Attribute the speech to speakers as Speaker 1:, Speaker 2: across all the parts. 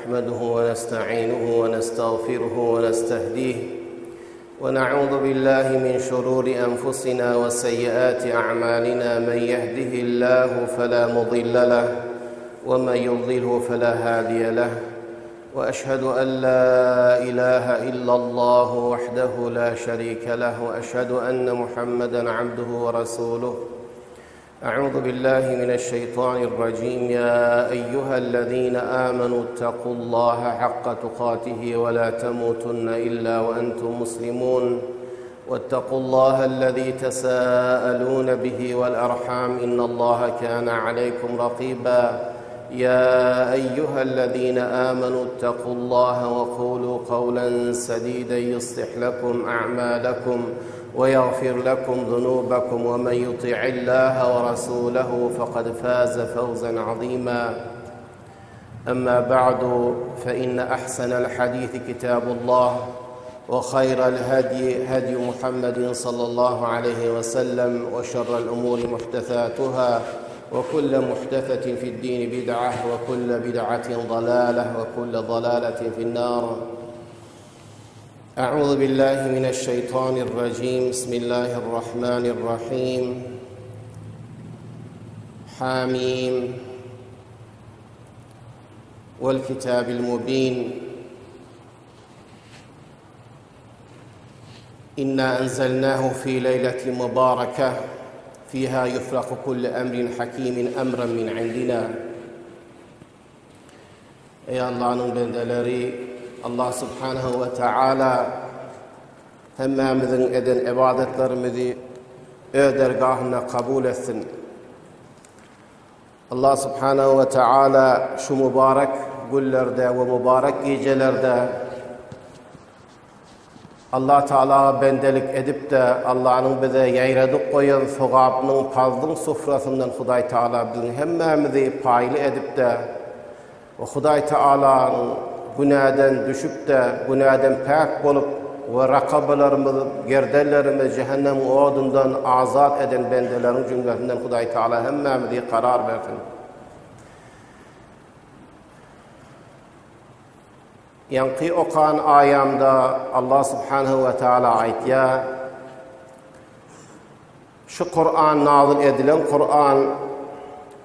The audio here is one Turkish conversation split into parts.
Speaker 1: نحمده ونستعينه ونستغفره ونستهديه ونعوذ بالله من شرور أنفسنا وسيئات أعمالنا. من يهده الله فلا مضل له ومن يضلله فلا هادي له، وأشهد أن لا إله إلا الله وحده لا شريك له، وأشهد أن محمدًا عبده ورسوله. أعوذ بالله من الشيطان الرجيم. يا أيها الذين آمنوا اتقوا الله حق تقاته ولا تموتن إلا وأنتم مسلمون، واتقوا الله الذي تساءلون به والأرحام إن الله كان عليكم رقيبا. يا أيها الذين آمنوا اتقوا الله وقولوا قولا سديدا يصلح لكم أعمالكم ويغفر لكم ذنوبكم، ومن يطع الله ورسوله فقد فاز فوزا عظيما. أما بعد، فإن أحسن الحديث كتاب الله، وخير الهدي هدي محمد صلى الله عليه وسلم، وشر الأمور محدثاتها، وكل محدثة في الدين بدعة، وكل بدعة ضلالة، وكل ضلالة في النار. أعوذ بالله من الشيطان الرجيم. بسم الله الرحمن الرحيم. حاميم والكتاب المبين. إنا أنزلناه في ليلة مباركة فيها يفرق كل أمر حكيم أمرا من عندنا. Ey Allah'ın bendeleri, Allah subhanahu ve teala hemmemizin eden ibadetlerimizi öz dergahına kabul etsin. Allah subhanahu ve teala şu mübarek günlerde ve mübarek gecelerde Allah Teala bendelik edip de Allah'ın bize yayradık koyan sogabının fazlın sofrasından Huday Teala bizim hemmemizi paylı edip de ve Huday Teala'nın günahdan düşüp de günahdan pak olup ve rakabalarımız, gerdellerimiz cehennem odundan azat eden bendelerin cümlesinden Huday Teala hemmemizi karar versin. Yankı okan ayamda Allah subhanahu ve teala aytya, şu Kur'an nazil edilen Kur'an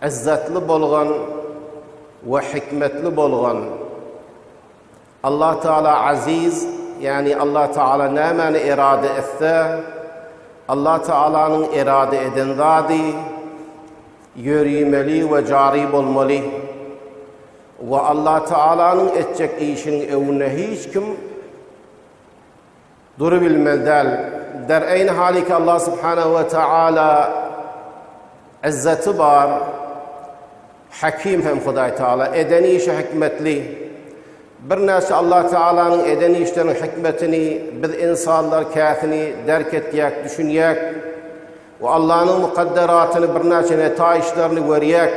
Speaker 1: izzetli bolgan ve hikmetli bolgan. Allah Teala aziz, yani Allah Teala nemeni irade etse, Allah Teala'nın irade eden zadi yürümeli ve cari olmalı. Ve Allah Teala'nın edecek işin evine hiç kim durabilmezler. Der aynı hali ki Allah Subhanahu ve Teala izzeti var, hakim hem Huday Teala, edeni işi hikmetli. Bir nesi Allah Teala'nın edeni işlerin hikmetini biz insanlar kâfini derk etiyek, düşünyek ve Allah'ın mukadderatını bir nesi netayişlerini görüyek.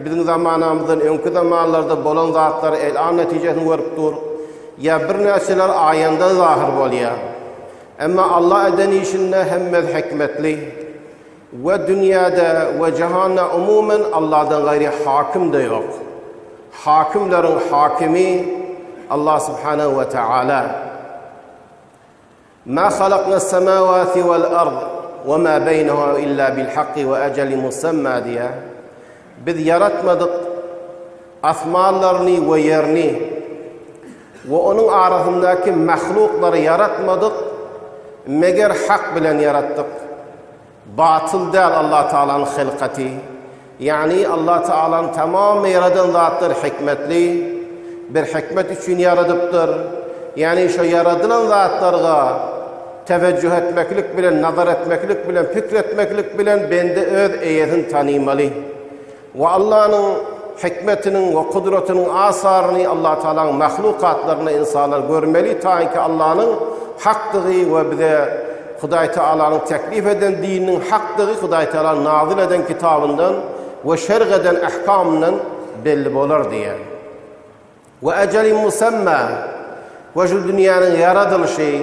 Speaker 1: Bizim zamanımızdan önkü zamanlarda bolan zatları elan neticesini veriptir. Ya bir nesiller ayanda zahir bolya. Ama Allah eden işinde hemmez hikmetli. Ve dünyada ve cihanda umumen Allah'dan gayri hakim de yok. Hakimlerin hakimi Allah subhanahu ve teala. Ma halakna semavati vel ard ve ma beynehuma illa bil hakki ve eceli musamma diye. Biz yaratmadık asmanlarını ve yerini ve onun arasındaki mahlukları yaratmadık, meğer hak bilen yarattık. Batıl değil Allah Teala'nın hilkati. Yani Allah Teala'nın tamamı yaradan zatlar hikmetli, bir hikmet için yaradıptır. Yani şu yaradılan zatlarga teveccüh etmeklik bilen, nazar etmeklik bilen, fikretmeklik bilen bende öz eyetini tanımalı. Ve Allah'ın hikmetinin ve kudretinin asarını Allah Teala'nın mahlukatlarını insanlar görmeli ta ki Allah'ın haklığı ve bize Huday Teala'nın teklif eden dininin haklığı Huday Teala'nın nazil eden kitabından ve şerh eden ahkamından belli olur diye. Ve eceli musamma ve şu dünyanın yaratılışı,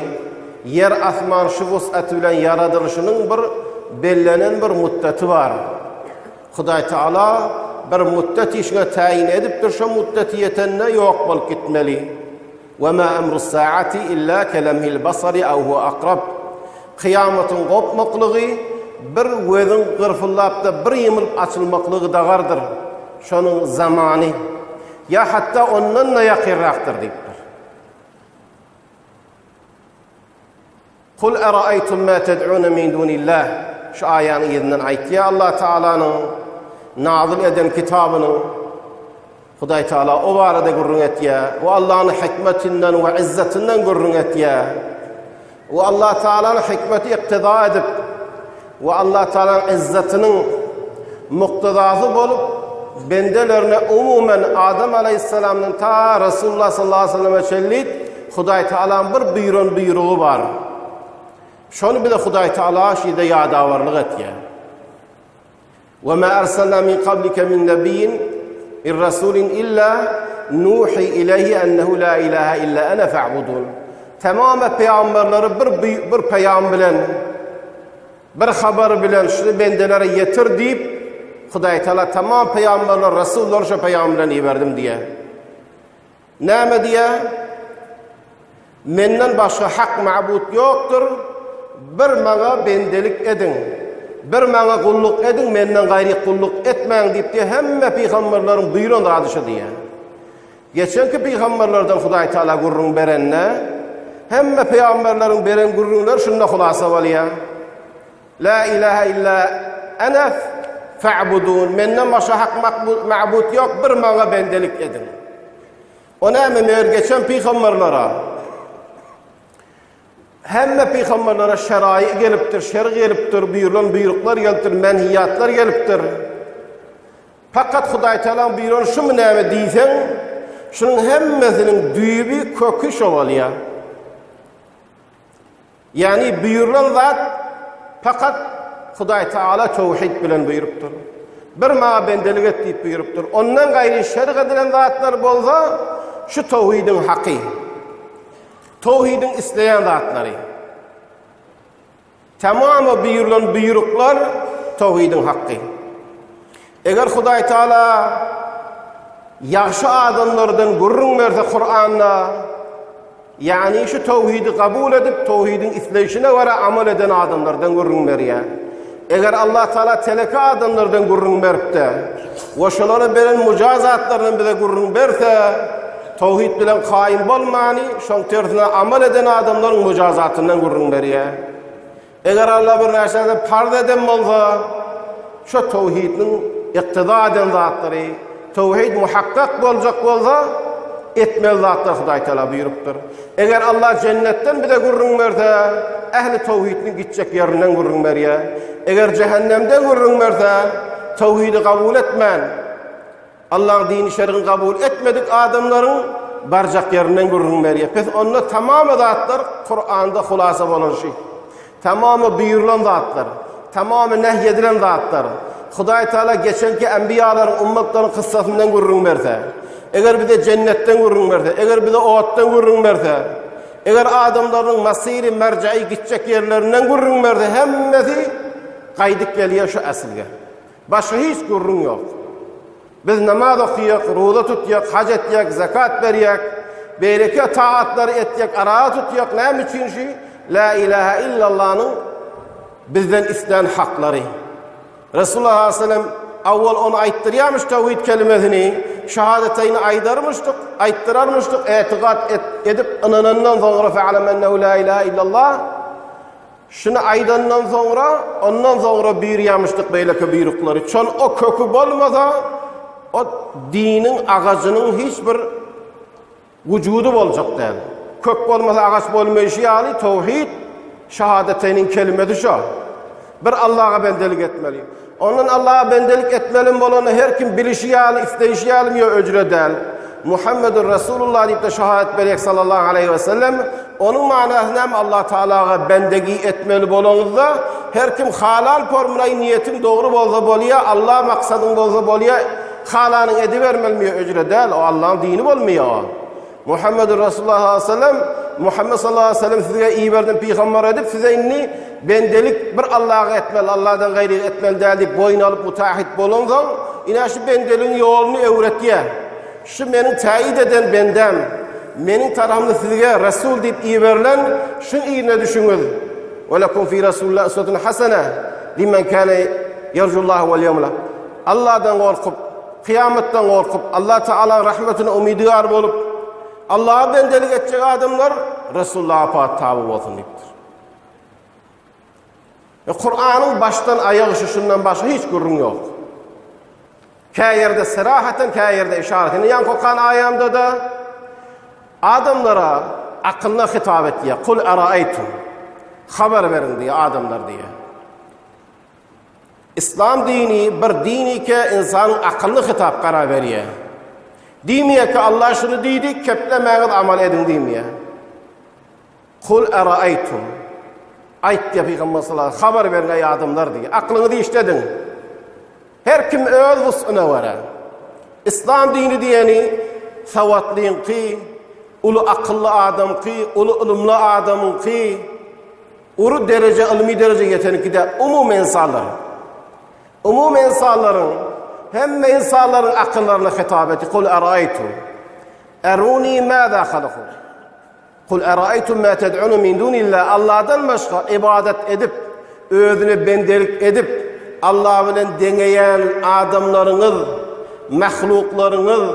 Speaker 1: yer asman şu vus'atı bilen yaratılışının bir bellenen bir müddeti var. Huday Teala bir müddet işine tayin edipdir, şu müddeti yetenne yok bolup gitmeli. Ve ma emrus saati illa kelemhil basari ev huve akrab. Kıyametin kopmaklığı bir gözün gırfıllapda bir yımılıp açılmaklığı dağardır. Şonun zamanı. Ya hatta ondan da yakirraktır deyipdir. Kul era'aytum ma ted'un min dunillah. Şu ayanı yerinden ayet. Ya Allah Teala'nın nazil eden kitabını Huday Teala o barada gurrun et ya. Ve Allah'ın hikmetinden ve izzetinden gurrun et ya. Ve Allah Teala'nın hikmeti iktida edip ve Allah Teala'nın izzetinin muktedası bolup bendelerine umumen Adem Aleyhisselam'ın ta Resulullah sallallahu aleyhi ve sellem'e çellit Huday Teala'nın bir buyruğu var. Şonu bir de Huday Teala şide yadavarlık et ya. Ve ma ersalna min qablike min nebiyyin in rasulin illa nuhi ileyhi ennehu la ilahe illa ana fa'budun. Tamamı peygamberleri bir peyam bilen, bir haber bilen şu bendelere yetir deyip Huday Teala tamam peygamberler, rasullar şu peygamberleri verdim diye. Näme diye? Menden başka hak ma'bud yoktur. Bir mağa bendelik edin. Bir mağa kulluk edin, menden gayri kulluk etmeyin deyip diye hemme peygamberlerin buyruğun adışı diye. Geçenki peygamberlerden Huday Teala gurrun berenne, hemme peygamberlerin beren gurrunlar şunda hulasa valiya. La ilahe illa ana fa'budun. Menden başka hak ma'bud yok, bir mağa bendelik edin. Ona meğer geçen peygamberlere hemme peygamberlere şerai geliptir, şer'i geliptir, buyurulan buyruklar geliptir, menhiyatlar geliptir. Fakat Huday Teala'nın buyurulan şu mu näme diysen, şunun hemmesinin düyübü kökü şovalıya. Yani buyurulan zat fakat Huday Teala tevhid bilen buyuruptur. Bir ma bendelik et deyip buyuruptur. Ondan gayri şer'i edilen zatlar bolsa şu tevhidin hakkı. Tevhidin isteyen zatları. Tamamı buyurulan buyruklar tevhidin hakkı. Eğer Huday Teala yaxşı adamlardan gurrun verse Kur'an'la, yani şu tevhidi kabul edip tevhidin isleyişine göre amel eden adamlardan gurrun veriyor. Eğer Allah Teala teleki adamlardan gurrun verip de ve şulara veren mücazatlardan bize gurrun verse tevhid bilen kaim bolmani, şon tersine amel eden adamların mücazatından gurrun veriyor. Eğer Allah bir neşede parda eden bolsa şu tevhidin iktida eden zatları, tevhid muhakkak bolacak bolsa etmel zatlar Huday Teala buyuruptur. Eğer Allah cennetten bir de gurrun verse ehli tevhidin gidecek yerinden gurrun veriyor. Eğer cehennemden gurrun verse tevhidi kabul etmen, Allah'ın dini şer'ini kabul etmedik adamların barcak yerinden gurrun veriyor. Pes onunla tamamı zatlar Kur'an'da hulasa olan şey. Tamamı buyurulan zatlar, tamamı nehyedilen zatlar. Huday Teala geçenki enbiyaların, ummetlerin kıssasından gurrun verse, eğer bir de cennetten gurrun verse, eğer bir de oğuttan gurrun verse, eğer adamların masiri, mercai gidecek yerlerinden gurrun verse, hemmesi kaydık geliyor şu asilge. Başka hiç gurrun yok. Biz namaz okuyak, roza tutyak, hac etyak, zakat veryak, bereke taatları etyak, arağa tutyak, ne için şey? La ilahe illallah'ın bizden istenen hakları. Resulullah Aleyhisselam avval onu ayttıryamış tevhid kelimesini, şehadeteyni ayttırarmıştık, etikat edip inanandan sonra fe'alem ennehu la ilahe illallah. Şunu aydandan sonra, ondan sonra buyuryamıştık böyle buyrukları. Çon o kökü bolmasa, o dinin ağacının hiçbir vücudu bolacak değil. Kök bolmasa ağaç bolmayışı yani tevhid, şehadeteynin kelimesi şu. Bir Allah'a bendelik etmeliyim. Onun Allah'a bendelik etmelim olanı her kim bilişi yani, isteyişi yani öcre değil. Muhammedur Resulullah deyip de şehadet vererek sallallahu aleyhi ve sellem onun manasını hem Allah Teala'ya bendegi etmeli bolonuzda her kim halal formulay niyetin doğru bolsa boluyor, Allah maksadın bolsa boluyor, halanın edivermelmiyor öcre değil. O Allah'ın dini bolmuyor. Muhammedur Resulullah sallallahu aleyhi ve sellem Muhammed sallallahu aleyhi ve sellem size iyi verdim peygamber edip size inni bendelik bir Allah'a etmel, Allah'dan gayrı etmel deyip boyun alıp mutahhit bolundan ina şu bendelin yolunu öğretiye. Şu menin tayid eden bendem, menin tarafımda size Resul deyip iyi verilen şun iyine düşünür. Ve lekum fi Resulullah usvetun hasene limen kâne yercullahu vel yevmel. Allah'dan korkup, kıyametten korkup, Allah Teala'nın rahmetine umidiyar bolup, Allah'a bendelik edecek adamlar Resulullah'a tabi olsun deyiptir. Kur'an'ın baştan ayağı şundan başka hiç gurrun yok. Kâ yerde serahaten, kâ yerde işaretin. Yan kokan ayamda da adamlara akılına hitap et diye. Kul araaytum. Haber verin diye adamlar diye. İslam dini bir dini ki insanın akıllı hitap karar veriyor. Demiye ki Allah şunu deydi, keplemeğiniz amal edin demiye. Kul araaytum. Ayet diye Peygamber sallallahu aleyhi ve sellem haber verin ey adamlar diye. Aklını işledin. Her kim öz vus'una vara. İslam dini diyeni savatliyin ki, ulu akıllı adam ki, ulu ilimli adamın ki, uru derece, ilmi derece yeteniki de umum insanların. Umum insanların, hem insanların akıllarına hitap etti. Kul araaytum. Eruni mâzâ halakû. Kul araaytum mâ ted'unu min dunillah. Allah'dan başka ibadet edip, özüne bendelik edip, Allah bilen deneyen adamlarınız, mahluklarınız,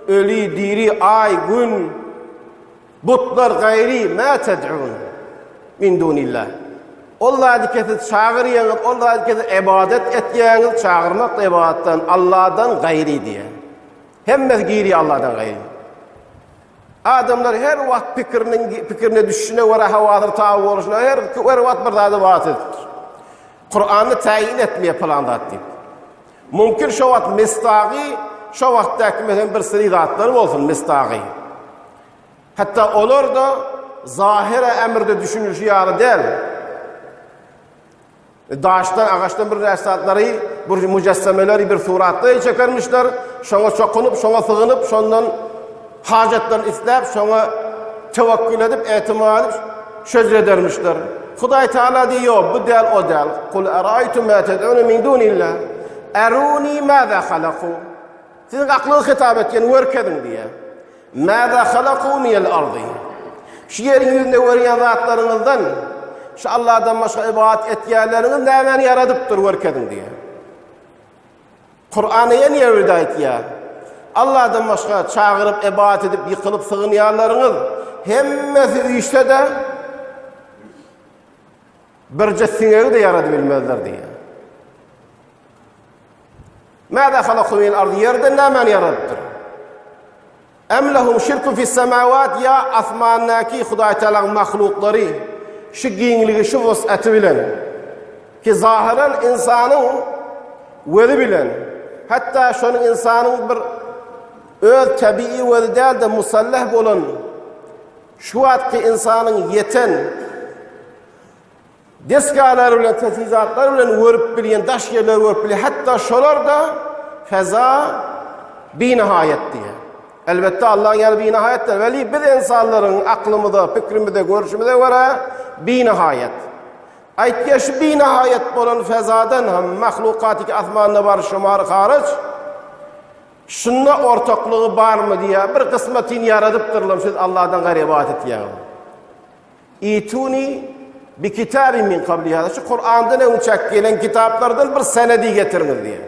Speaker 1: ölü, diri, ay, gün, butlar gayri mâ ted'un min dunillah. Allah dikkat çağırıyınız, Allah dikkat ibadet etiyiniz, çağırmak da ibadetten Allah'dan gayri diye. Hemmez gayri Allah'dan gayri. Adamlar her vaxt fikrine düşüne vara havadır tabi oluşuna her vaxt bir zada vatıdır. Kur'an'ı tayin etmeye plandat deyip. Mümkün şu vaxt mistaqi, şu vaxtdaki mesela bir sürü zatları olsun mistaqi. Hatta olur da zahire emirde düşünülüşü yarı değil. Daştan, ağaçtan bir resatları, bir mücessemeleri bir suratla çekermişler. Şuna çokunup, şuna sığınıp, şundan hacetlerini isteyip, şuna tevekkül edip, etimat edip, söz edermişler. Huday Teala diyor, bu değil, o değil. Kul araaytum mâ ted'ûne min dûnillah. Erûni mâzâ halakû. Sizin aklını hitap etken, verkedin diye. Mâzâ halakû miyel ardı. Şu yerin yüzünde veriyen zatlarınızdan, şu Allah'dan başka ibadet etkileriniz neymen yaradıptır verkedin diye. Kur'an'a niye hidayet ya? Allah'dan başka çağırıp, ibadet edip, yıkılıp sığınayanlarınız hemmesi işte de bir cessinleri de yaradıbilmezler diye. Mâzâ halakû miyel ardı. Yerden neymen yaradıptır. Em lehum şirkun fis semâvât. Ya asmannaki Huday Teala'nın mahlukları şu giyinliği, şu vus'atı bilen ki zahiren insanın veli bilen hatta şunun insanın bir öz tabii veli değil de musallah olan şu vaktki insanın yeten deskalar bilen, tesizatlar bilen vörüp bilen, daş yerler vörüp bilen hatta şolar da feza binihayet diye. Elbette Allah'ın yer binihayettir. Veli biz insanların aklımıda, fikrimizde, görüşümüzde var binihayet. Aytya şu binihayet olan fezadan hem mahlukatik asmanına var şumarı hariç şunla ortaklığı var mı diye bir kısmetini yaradıptırlar. Siz Allah'dan gayrı ibadet etiyem. İtuni bir kitabı min kabliha. Şu Kur'an'da ne uçak gelen kitaplardan bir senedi getiriniz diye.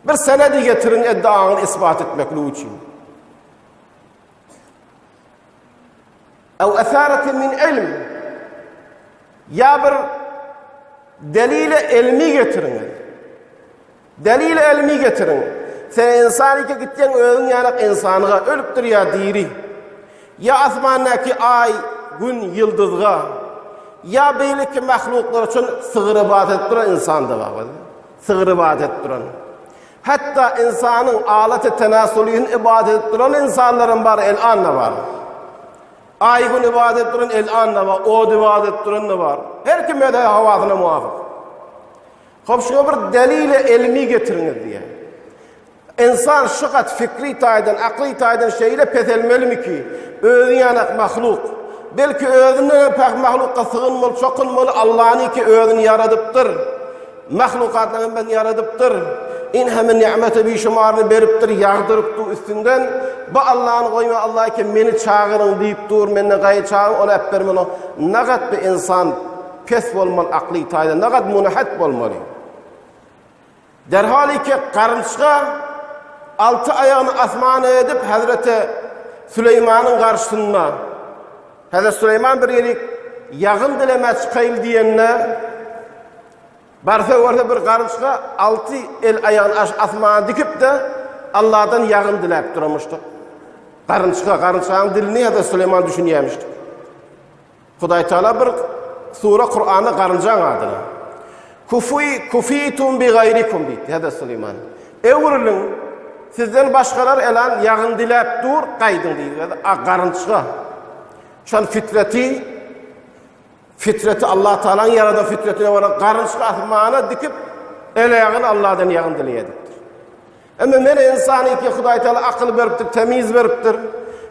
Speaker 1: Bir senedi getirin iddianı ispat etmekle için. Ev esaretin min ilm. Ya bir delile ilmi getirin. Delile ilmi getirin. Sen insan ki gittiğin ölün yanak insanıga ölüptür ya diri. Ya asmandaki ay, gün, yıldızga. Ya beylik ki mahluklar için sığır ibadet duran insan da var. Sığır ibadet duran. Hatta insanın alet-i tenasülüğün ibadet duran insanların var, el-anla var. Ay gün ibadet duran el-anla var, od ibadet duran da var. Her kime de havasına muafık. Hop şuna bir delile ilmi getiriniz diye. İnsan şıkat fikri taydan, akli taydan şeyle petelmeli mi ki? Özün yanak mahluk. Belki özüne pek mahlukka sığınmalı, çokunmalı. Allah'ın ki özünü yaradıptır. Mahlukatlarını ben yaradıptır. İn hemen ni'mete bir şumarını beriptir, yağdırıptır üstünden. Bu Allah'ın koyma, Allah ki beni çağırın deyip dur, beni gaye çağırın, onu hep vermeli. Ne kadar bir insan pes olmalı akli taydan, ne kadar munahat olmalı. Derhali ki karınçka 6 ayağını asmana edip Hazreti Süleyman'ın karşısında. Hazreti Süleyman bir yerik yağın dilemez çıkayıl diyenine barsa orada bir karınçka 6 el ayağını asmana dikip de Allah'tan yağın dilep durmuştu. Karınçkanın dilini Hazreti Süleyman düşünüyormuştu. Huday Teala bir sure Kur'an'ı karıncan adına. Kufitum bi gayrikum deydi Hazreti Süleyman. Evrilin sizden başkalar elan yağın dilep dur kaydın deydi. Karınçka. Şan fitreti Allah Teala'nın yaradan fitretine var. Karınçka asmana dikip el yağını Allah'tan yağın dileyediktir. Ama mene insanı ki Huday Teala akıl veriptir, temiz veriptir,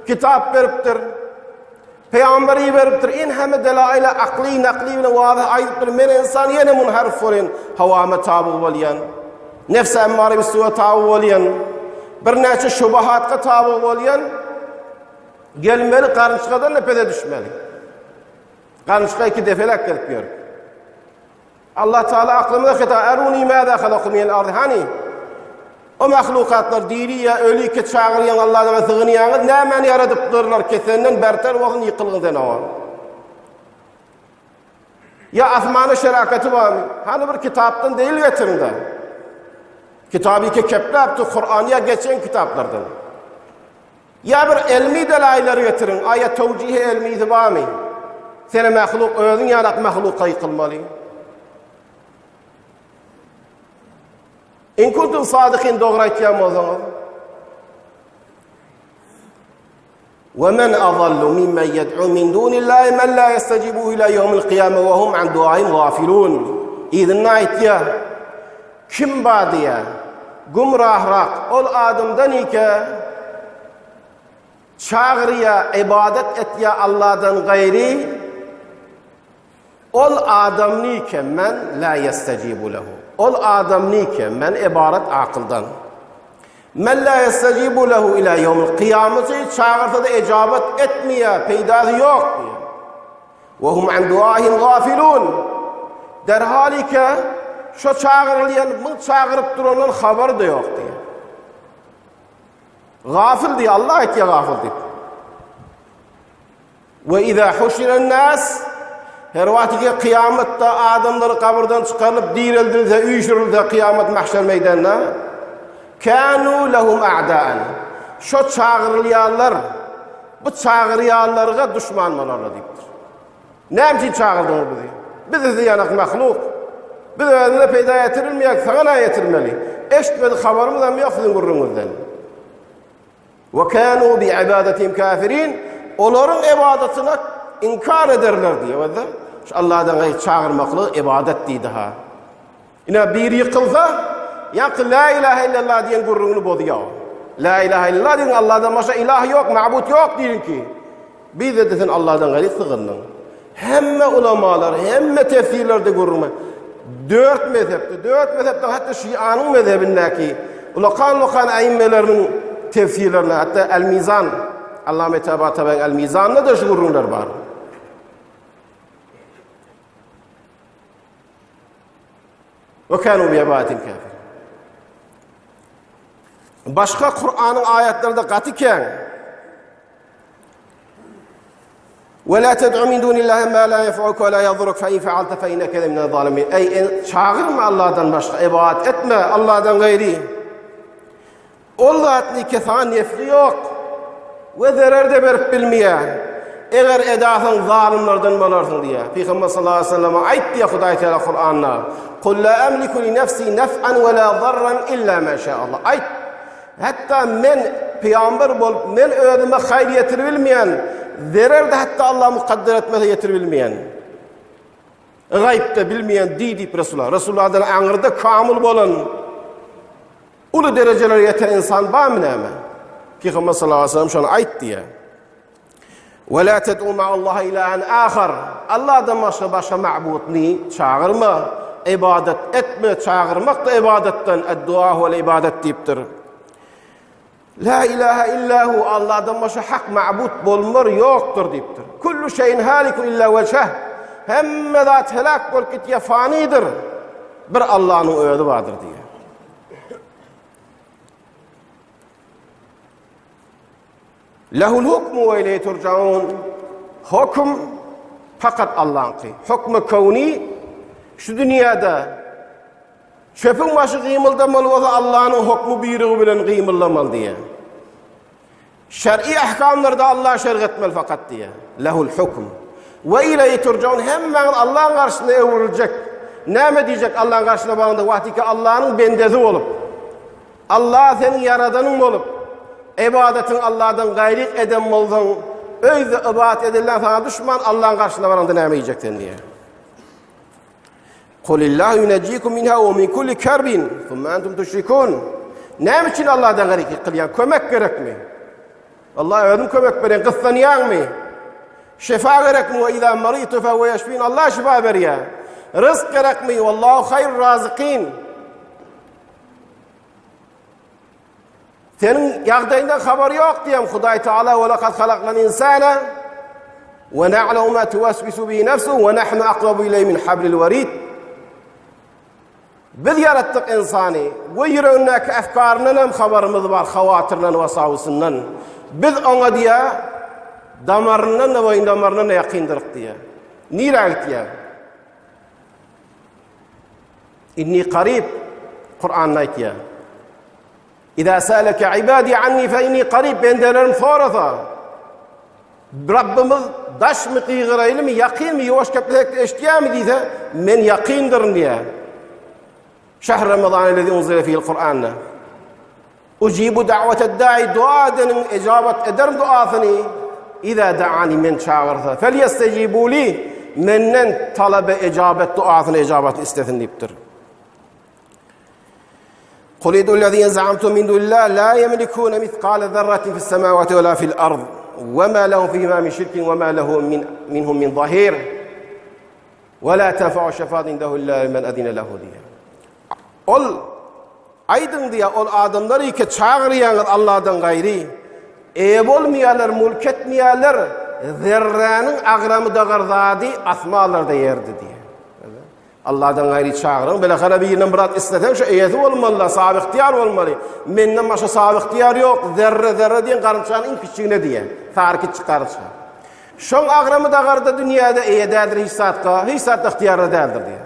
Speaker 1: kitap veriptir, peygamberi veriptir. İn heme delaile akli nakli ile vazih ayıptır. Mene insanı yine munharif olun. Havame tabi olayan, nefse emmare bisuva tabi olayan, bir neçe şubahatka tabi olayan, gelmeli karınçkadan nepede düşmeli. Karınçka 2 defelek gelip Allah Teala aklımda kita eruni mâdâ halakum yel ardı. Hani o mahlukatlar diri ya ölü ki çağırıyan Allah'dan ve sığınayanı ne men yaradıptırlar kesenden berter olun yıkılığından o. Ya asmanı şerakati var mı? Hani bir kitaptan değil getirinde. Kitabı ki keplaptı Kur'an'ya geçen kitaplardan. Ya bir elmi delayları getirin. Ayet tevcihi elmi var mı? Seni mahluk özün yanak mahluka yıkılmalı. İn kuntum sadikin doğru aytiyam o zaman. وَمَنْ أَضَلُّ مِمَّنْ يَدْعُو مِنْ دُونِ اللّٰهِ مَنْ لَا يَسْتَجِبُوا إِلَى يَوْمِ الْقِيَامَةِ وَهُمْ عَنْ دُعَائِهِمْ غَافِلُونَ. İdin aytiya kim badiya gumrahrak ol adamdan ike çağırıya ibadet etya Allah'dan gayri ol adam nike men la yestecibu lehu. Ol adam nike men ibaret akıldan. Men la yestecibu lehu ila yevmil kıyameti çağırsa da icabet etmeye peydası yok diye. Ve hum an duahim gafilun. Derhalike şu çağırılayan çağırıp duranın haber de yok diye. Gafil diye Allah etiye gafil diye. Ve izâ huşiren nas her vakti kıyamette adamları kabirden çıkarılıp dirildirilse, uyuşturulsa kıyamet mahşer meydanına kânû lehum a'dâen. Şu çağırılayanlar bu çağırıyanlarga düşman olarlar deyiptir. Ne için çağırdınız bizi? Bizi yanak mahluk. Biz özüne peyda yetirilmeyek, sana yetirmeli. Eşitmedik haberimiz ama yok sizin gurrunuzdan. وَكَانُوا بِعِبَادَتِهِمْ كَافِرِينَ. Onların ibadetine inkar ederler diye. Allah'tan gayet çağırmaklı ibadet diye daha. Yine bir yıkılsa, yankı la ilahe illallah diyen gurrunu bozuyor. La ilahe illallah diyen Allah'tan başka ilah yok, ma'bud yok diyen ki. Biz de desin Allah'tan gayet sığının. Hemme ulamalar, hemme tefsirlerde gurrunu. 4 mezhepte hatta Şia'nın mezhebindeki lokan aimmelerinin tefsirlerine hatta El-Mizan Allame Tabatab'ın El-Mizan'da da şu gururlar var. Ve kânû bi'ibâdetin kâfir. Başka Kur'an'ın ayetlerinde katıken وَلَا تَدْعُ مِنْ دُونِ اللّٰهِ مَا لَا يَنْفَعُكَ وَلَا يَضُرُّكَ فَاِنْ فَعَلْتَ فَاِنَّكَ مِنَ الظَّالِمِينَ. Ey çağırma Allah'tan başka, ibadet etme Allah'tan gayri. Allah'ın kesan nefri yok ve zarar da verip bilmeye. Eğer edasın zalimlerden balarsın diye. Peygamber sallallahu aleyhi ve sellem ayet diye Huday Teala Kur'an'na قُلْ لَا أَمْلِكُ لِنَفْسِي نَفْعًا وَلَا ضَرًّا إِلَّا مَا شَاءَ اللّٰهِ. Ayet. Hatta men peygamber bolup men özüme hayır yetirebilmeyen, zarar da hatta Allah mukadder etmese yetirebilmeyen. Gayb de bilmeyen deyip Resulullah. Resulullah'dan anırda kamil bolan. ulu dereceler yeten insan var mı neyme? Peygamber sallallahu aleyhi ve sellem şunu ayet diye. وَلَا تَدْعُوا مَعَ اللّٰهِ إِلَٰهًا آخَرَ Allah'dan başka ma'budni çağırma, ibadet etme, çağırmak da ibadetten, dua ve ibadet deyiptir. La ilahe illahu Allah'dan başka hak ma'bud bolmar yoktur deyiptir. Kullu şeyin halikun illa veceh. Hemme zat helak bol gitye fanidir. Bir Allah'ın özü vardır diye. Lehul hukmu ve ileyhi turcaun. Hukm fakat Allah'ın ki. Hukmu kavni şu dünyada çöpün başı kıymıldamalı olsa Allah'ın hukmu buyruğu bilen kıymıldamalı diye. Şer'i ahkamlarda Allah şerh etmeli fakat diye. Lehul hukm. Ve ileyhi turcaun. Hemen Allah'ın karşısına evrilecek. Ne diyecek Allah'ın karşısına bağında? Vakti ki Allah'ın bendesi olup, Allah senin yaradanın olup, ibadetin Allah'dan gayret eden oldun, öyle ibadet edilen sana düşman Allah'ın karşısına varanda ne diyeceksin diye. Kulillahu yuneccikum minha ve min kulli kerbin thumma entum tuşrikun. Ne için Allah'dan gayret kılyan? Kömek gerek mi? Allah ödüm kömek veren, kıssaniyan mı? Şifa gerek mi? Ve izâ maritu fe ve yeşfin. Allah şifa veriyor. Rızk gerek mi? Vallahu hayr razıkin. Senin yağdayından haber yok diyem Huday Teala ve lekad halaknal insana ve na'lemu ma tuwaswisu bihi nefsuhu ve nahnu aqrabu ileyhi min hablil verid. Biz yarattık insanı ve yüreğindeki efkarından hem haberimiz var, havatirden ve savusundan. Biz ona diye damarından ve boyun damarından yakındırık diye. Nirayet diye. İnni qarib Kur'an'da ayetiyor. İza salaka ibadi anni fe inni qarib bendelerim sorasa. Rabbimiz daş mı kıygıraylı mı yakın mı yavaş kapıda eştiya mı diyse men yakındır diye. Şehr Ramazan ellezî unzile fîhil Kur'an. Ucibu da'veted da'i duadenin icabet ederim duasını. İza da'ani men çağırsa felyestecibu li menden talabe icabet duasını icabet istesin deyiptir. قل ادعوا الذين زعمتم من دون الله لا يملكون مثقال ذرة في السماوات ولا في الأرض وما لهم فيهما من شرك وما له منهم من ظهير ولا تنفع الشفاعة عنده إلا لمن أذن له diye. Ol aydın diye ol adamları ki çağırıyanlar Allah'tan gayri ev olmayanlar, mülk etmeyenler zerrenin ağramı da garzadi asmalarda yerdi diye. Allah'tan gayri çağırın. Böyle kara bir yerine murat isteten şu eyeti olmalı, sahibi ihtiyar olmalı. Menden başka sahibi ihtiyar yok. Zerre diyen karınçanın en küçüğüne diye. Farkı çıkarırsa. Şun ağramı da garda dünyada eyededir hissatka, hissatta ihtiyarı değildir diye.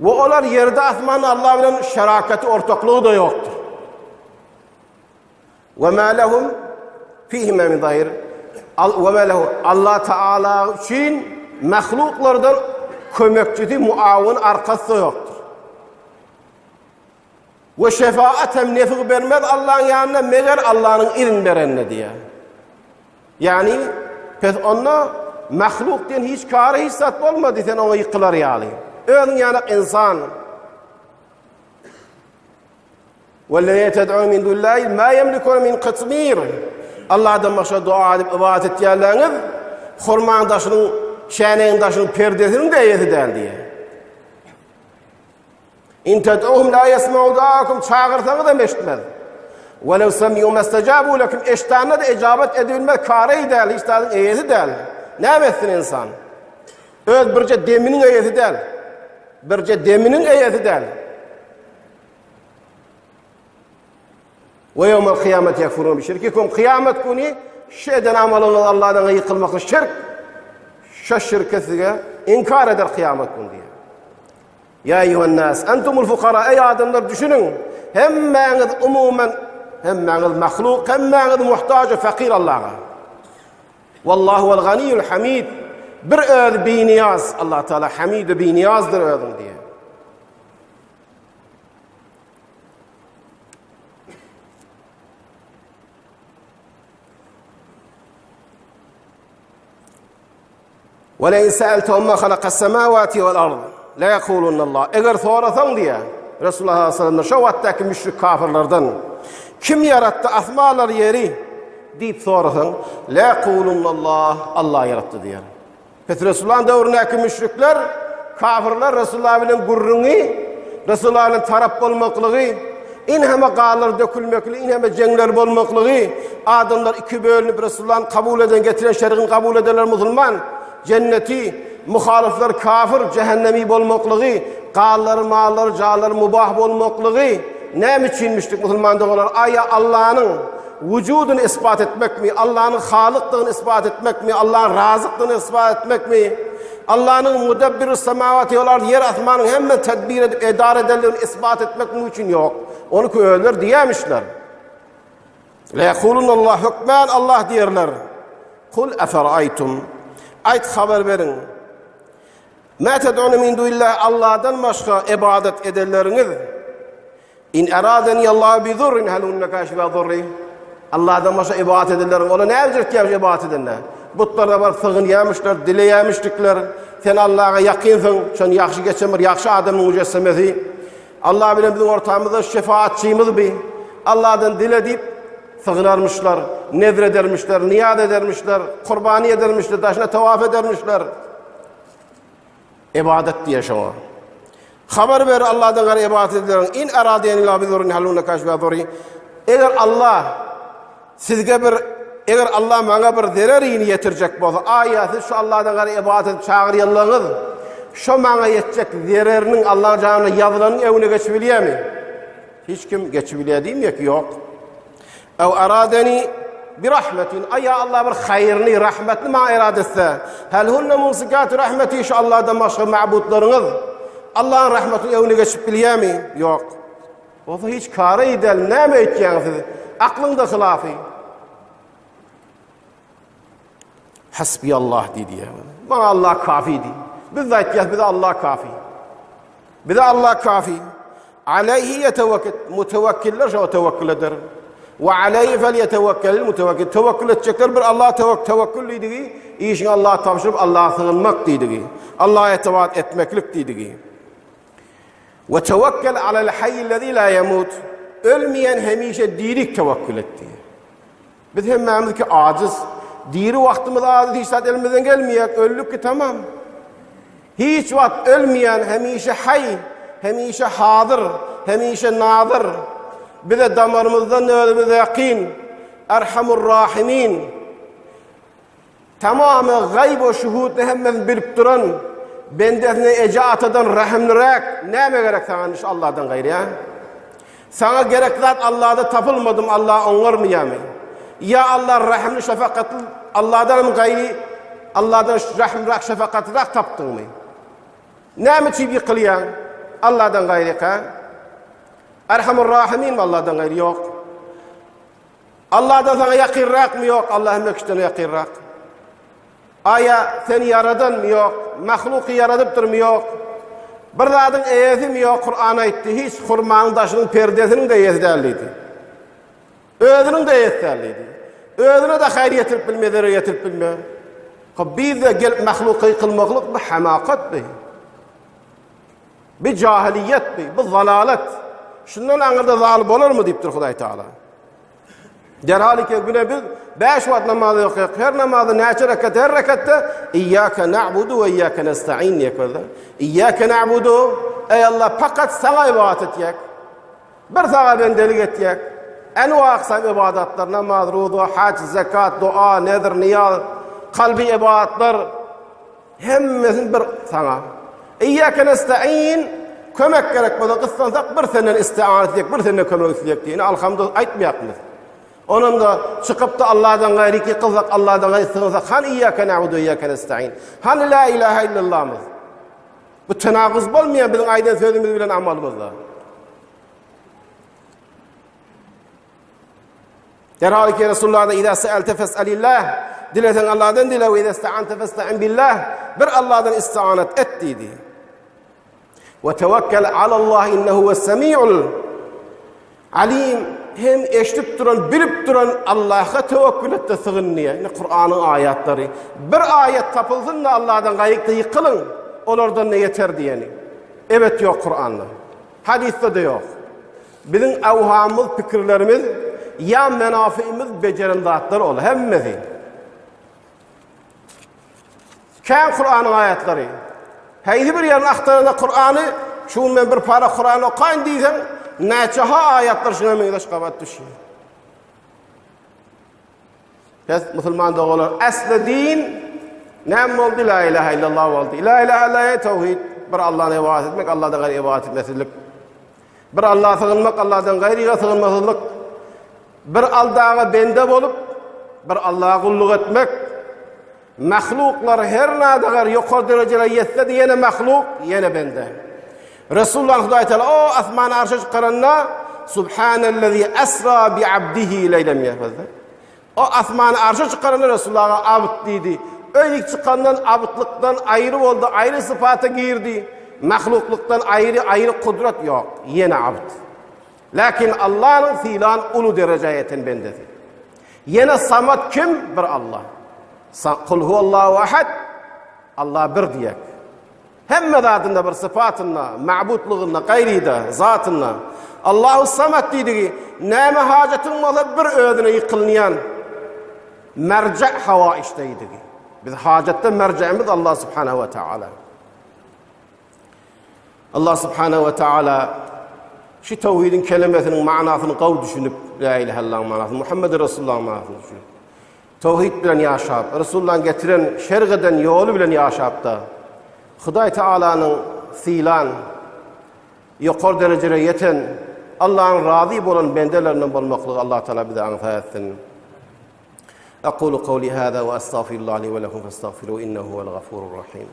Speaker 1: Ve olar yerde asmanı Allah bilen şerakati ortaklığı da yoktur. وَمَا لَهُمْ فِيهِمَا مِنْ ظَهِرٍ وَمَا لَهُ Allah Teala için mahluklardan kömekçisi, muavin arkası yoktur. Ve şefaat hem nefik vermez Allah'ın yanına meğer Allah'ın izin verenine diye. Yani pes ona mahluk diyen hiç kârı hissat olmadı sen ona yıkılar yâlı. Öğün yanık insan. وَالَّذِينَ تَدْعُونَ مِنْ دُونِ اللّٰهِ مَا يَمْلِكُونَ مِنْ قِطْمِيرٍ Allah'tan başka dua edip ibadet yerleriniz hurmanın taşının, şeneğin taşının perdesinin de eyeti değil diye. İn ted'uhum la yesma'u da'akum çağırsanız da meşitmez. وَلَوْ سَمِّيُوا مَسْتَجَابُوا لَكُمْ eştanına da icabet edilmez kâreyi değil, iştahın eyeti değil. Ne etsin insan? Öz birce deminin eyeti değil. Birce deminin eyeti değil. وَيَوْمَ الْقِيَامَةِ يَكْفُرُونَ بِشِرْكِكُمْ Kıyamet günü şeyden amalınız Allah'dan yıkılmakla şirk. Şu şirke size inkar eder kıyamet günü diye. Ya eyyühennâs entumul fukara ey adamlar düşünün. Hemmeniz umumen hemmeniz mahluk hemmeniz muhtacı fakir Allah'a. Vallahu vel ganiyyul hamid. Bir öz biniyaz Allah Teala hamid ve biniyazdır özüm diye. وَلَاِنْ سَأَلْتَهُمْ مَا خَلَقَ السَّمَاوَاتِ وَالْأَرْضِ لَيَقُولُنَّ اللّٰهِ Eğer sorasan diye Resulullah sallallahu aleyhi ve sellem şu vattaki müşrik kafirlerden kim yarattı asmalar yeri deyip sorsan la yaqulunallah Allah yarattı diyor. Peki Resulullah'ın devrindeki müşrikler kafirler Resulullah bilen gurruni Resulullah'ın taraf bolmaklığı inheme qağlar dökülmekliği inheme cengler bolmaklığı adamlar iki bölünüp Resulullah'ın kabul eden getiren şer'ini kabul edenler Müslüman cenneti muhalifler kafir cehennemi bolmaklığı qağlar mağlar cağlar mubah bolmaklığı ne içinmiştik Müslüman doğrular aya Allah'ın vücudunu ispat etmek mi Allah'ın halıklığını ispat etmek mi Allah'ın razıklığını ispat etmek mi Allah'ın mudabbir-i semavati olar yer asmanın hemen tedbir edip idare edenlerini ispat etmek mi için yok. Onu köyler diyemişler. La yekulunallah hükmen Allah diyerler. Kul eferaytum. Ayet haber verin. Ma ted'un min dunillah Allah'dan başka ibadet edenleriniz. İn eradeni Allah bi zurrin hel hunne kaşife zurri. Allah'dan başka ibadet edenlerin ona ne yapacak ki ibadet edenler? Butlarda var sığın yemişler, dile yemişlikler. Sen Allah'a yakınsın, sen yaxşı geçemir, yaxşı adamın mücessemesi. Allah bilen bizim ortamızda şefaatçimiz bir. Allah'dan dile deyip sığınarmışlar, nedr edermişler, niyaz edermişler, kurbani edermişler, taşına tavaf edermişler. İbadet diye şuna. Haber ver Allah'dan gara ibadet edilen. İn eradiyeni la bizurun halunna kaşfe zuri. Eğer Allah sizge bir eğer Allah bana bir zerrini yetirecek bolsa ayatı şu Allah'dan gara ibadet edip çağıryanlarınız şu bana yetecek zerrinin Allah'ın canına yazılanın evine geçibiliyor mi? Hiç kim geçibiliyor değil mi ki? Yok. Ev aradeni bir rahmetin aya Allah bir hayırını rahmetini ma iradetse hel hunne musikatü rahmeti şu Allah'dan başka ma'budlarınız Allah'ın rahmetini evine geçip biliyor mi? Yok. O da hiç kâra idel ne mi edeceğiniz? Aklında hilafı. Hasbi Allah dedi. Bana Allah kafiydi. Biz de etkiyiz, bize Allah kafi. Bize Allah kafi. Aleyhi yetevekkil. Mutevekkiller şöyle tevekkül eder. Ve aleyhi fel yetevekkelil mutevekkil. Tevekkül edecekler bir Allah'a tevekkül dediği, işini Allah'a tavşırıp Allah'a sığınmak dediği. Allah'a etibat etmeklik dediği. Ve tevekkel alel hayyillezî la yemut. Ölmeyen hemişe dirik tevekkül ettiği. Biz hemmemiz ki aciz. Diri vaktimiz aciz, hiç saat elimizden gelmeyecek. Öldük ki tamam. Hiç vakit ölmeyen, hemişe hay, hemişe hadır, hemişe nadır. Bize damarımızdan ne öyle bize yakin. Erhamur rahimin. Tamamı gayb o şuhud nehemmez bilip duran. Bendesine ecaatadan rahimlirak. Neyme gerek sana iş Allah'tan gayrı ya? Sana gerek zat Allah'da tapılmadım, Allah onlar mı yani? Ya Allah rahimli şefakatli Allah'dan mı gayri Allah'dan rahimrak şefakatlirak taptın mı? Ne mi çiğ kılyan? Allah'dan gayri ka? Erhamur rahimin mi Allah'dan gayri yok? Allah'dan sana yakirrak mı yok? Allah'ın mekşitine yakirrak. Aya seni yaradan mı yok? Mahluku yaradıptır mı yok? Bir zadın eyesi mi yok? Kur'an'a itti. Hiç kurmanın taşının perdesinin de eyesi derliydi. Özünün de eyesi derliydi. Özüne de hayır getirip bilme, zarar getirip bilme. Biz de gelip mahluku kılmaklık bir hamakat bir. Bir cahiliyet bir, bir zalalet. Şundan anırda zalim olur mu deyiptir Huday Teala. Derhal ki güne biz 5 vakit namazı yok. Her namazı neçe rekat, her rekatta İyyâke na'budu ve İyyâke nesta'in diye. İyyâke na'budu ey Allah fakat sana ibadet edecek. Bir sana bendelik edecek. En vaksan ibadetler, namaz, rudu, hac, zekat, dua, nedir, niyaz, kalbi ibadetler hemmesin bir sana. İyyâke nesta'in kömek gerek bana kıssansak bir senden isti'anet edecek, bir senden kömek isteyecek diye. Elhamdülillah aytmayakmız. Onun da çıkıp da Allah'dan gayri ki kılsak, Allah'dan gayri sığınsak, hani İyyâke na'budu, İyyâke nesta'in. Hani la ilahe illallah'ımız. Bu tenakuz olmayan bizim aydan sözümüz bilen amalımızla. Derhal ki Resulullah'da İzâ se'elte fes'elillah. Dilesen Allah'dan dile ve izâ ista'ante festa'in billah. Bir Allah'dan isti'anet et dedi. Ve tevekkel alallah innehu ve's-semî'ul alim. Hem eşitip duran, bilip duran Allah'a tevekkül et de sığın niye? Kur'an'ın ayetleri. Bir ayet tapılsın da Allah'tan gayıkta yıkılın. Onlardan ne yeter diyeni. Evet yok Kur'an'la. hadiste de yok. Bizim avhamız, fikirlerimiz, ya menafiimiz beceren zatlar ol, hemmesi. Kän Kur'an'ın ayetleri. Heydi bir yerin aktarında Kur'an'ı, şu men bir para Kur'an okayın diysen, neçaha ayetler şuna meydaş kabat düşüyor. Biz Müslüman da olur. Aslı din, nem oldu? La ilahe illallah oldu. La ilahe illallah tevhid. Bir Allah'ın ibadet etmek, Allah'dan gayri ibadet etmesizlik. Bir Allah'a sığınmak, Allah'dan gayriye sığınmasızlık. Bir Allah'a bende bolup, bir Allah'a kulluk etmek. Mahluklar her nadar yukarı dereceye yetse de yine mahluk, yine bende. Resulullah Hudayi Teala o asman arşa çıkaranna Subhanellezi esra bi abdihi leylem yahfazda. O asman arşa çıkaranna Resulullah'a abd dedi. Öylik çıkandan abdlıktan ayrı oldu, ayrı sıfata girdi. Mahlukluktan ayrı kudret yok. Yine abd. Lakin Allah'ın filan ulu dereceye yeten bendedir. Yine samat kim? Bir Allah. Kul huvallahu ahad. Allah bir diyek. Hemme zatında bir sıfatında, ma'budluğunda, gayrida, zatında. Allahu samat dedi. Näme hacetin bola bir özüne yıkılmayan merce hava işteydi. Biz hacette merceğimiz Allah subhanahu ve taala. Allah subhanahu ve taala şu tevhidin kelimesinin manasını qav düşünüp la ilahe illallah manasını Muhammed Resulullah manasını düşünüp tevhid bilen yaşap, Resulullah'ın getiren şer'den yolu bilen yaşap da Hudayi Teala'nın filan yukarı dereceye yeten Allah'ın razı olan bendelerinden bulmaklığı Allah Teala bize anfa etsin. أقول قولي هذا وأستغفر الله لي ولكم فاستغفروه إنه هو الغفور الرحيم